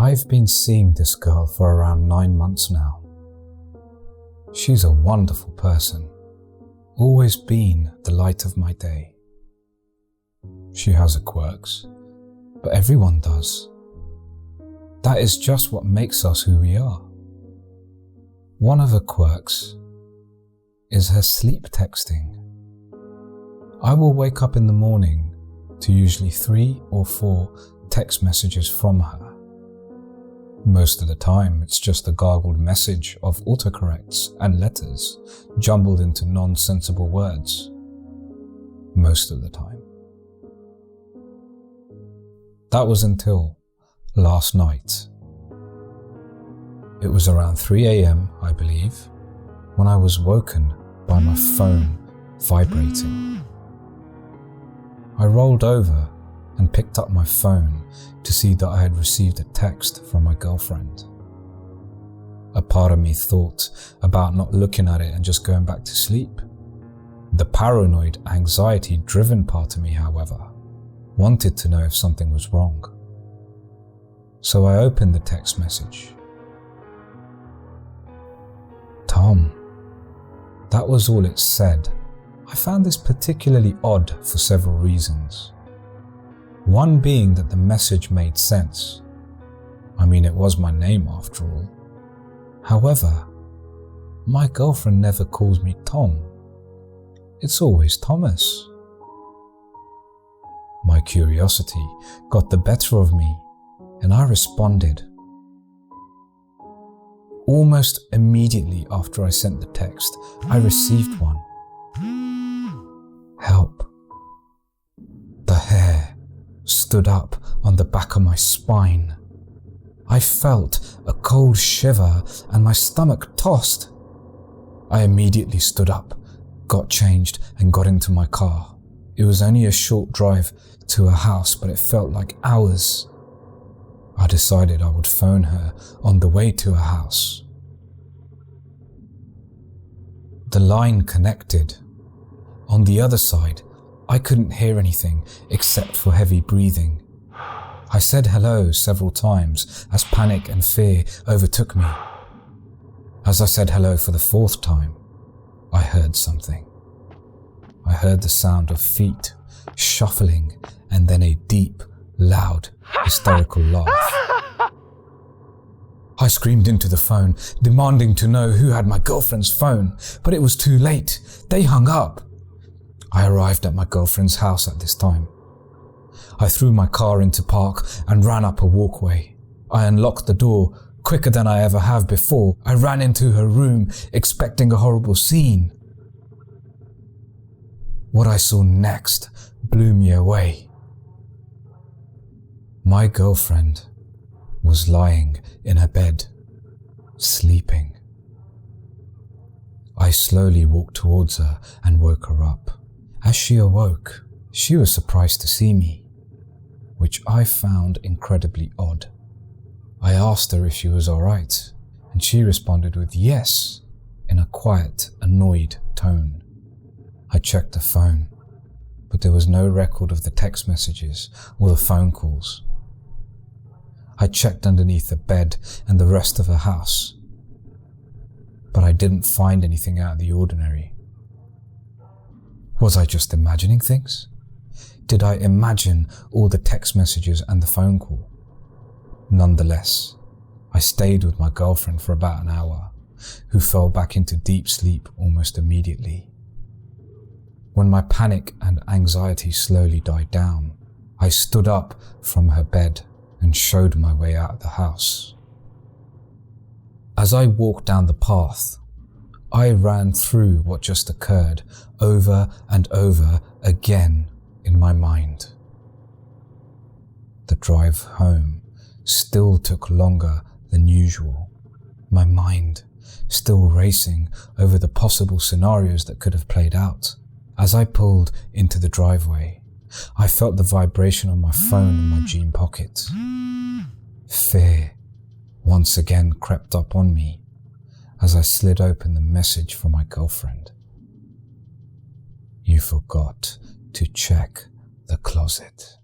I've been seeing this girl for around 9 months now. She's a wonderful person, always been the light of my day. She has her quirks, but everyone does. That is just what makes us who we are. One of her quirks is her sleep texting. I will wake up in the morning to usually 3 or 4 text messages from her. Most of the time, it's just a gargled message of autocorrects and letters jumbled into nonsensible words. Most of the time. That was until last night. It was around 3 a.m, I believe, when I was woken by my phone vibrating. I rolled over and picked up my phone to see that I had received a text from my girlfriend. A part of me thought about not looking at it and just going back to sleep. The paranoid, anxiety-driven part of me, however, wanted to know if something was wrong. So I opened the text message. Tom. That was all it said. I found this particularly odd for several reasons. One being that the message made sense. I mean, it was my name after all. However, my girlfriend never calls me Tom. It's always Thomas. My curiosity got the better of me, and I responded. Almost immediately after I sent the text, I received one. Help. The hair stood up on the back of my spine. I felt a cold shiver and my stomach tossed. I immediately stood up, got changed and got into my car. It was only a short drive to her house, but it felt like hours. I decided I would phone her on the way to her house. The line connected. On the other side, I couldn't hear anything except for heavy breathing. I said hello several times as panic and fear overtook me. As I said hello for the 4th time, I heard something. I heard the sound of feet shuffling and then a deep, loud, hysterical laugh. I screamed into the phone, demanding to know who had my girlfriend's phone, but it was too late. They hung up. I arrived at my girlfriend's house at this time. I threw my car into park and ran up a walkway. I unlocked the door quicker than I ever have before. I ran into her room, expecting a horrible scene. What I saw next blew me away. My girlfriend was lying in her bed, sleeping. I slowly walked towards her and woke her up. As she awoke, she was surprised to see me, which I found incredibly odd. I asked her if she was alright, and she responded with yes, in a quiet, annoyed tone. I checked her phone, but there was no record of the text messages or the phone calls. I checked underneath the bed and the rest of her house, but I didn't find anything out of the ordinary. Was I just imagining things? Did I imagine all the text messages and the phone call? Nonetheless, I stayed with my girlfriend for about an hour, who fell back into deep sleep almost immediately. When my panic and anxiety slowly died down, I stood up from her bed and showed my way out of the house. As I walked down the path, I ran through what just occurred over and over again in my mind. The drive home still took longer than usual, my mind still racing over the possible scenarios that could have played out. As I pulled into the driveway, I felt the vibration on my phone in my jean pocket. Fear once again crept up on me as I slid open the message from my girlfriend. You forgot to check the closet.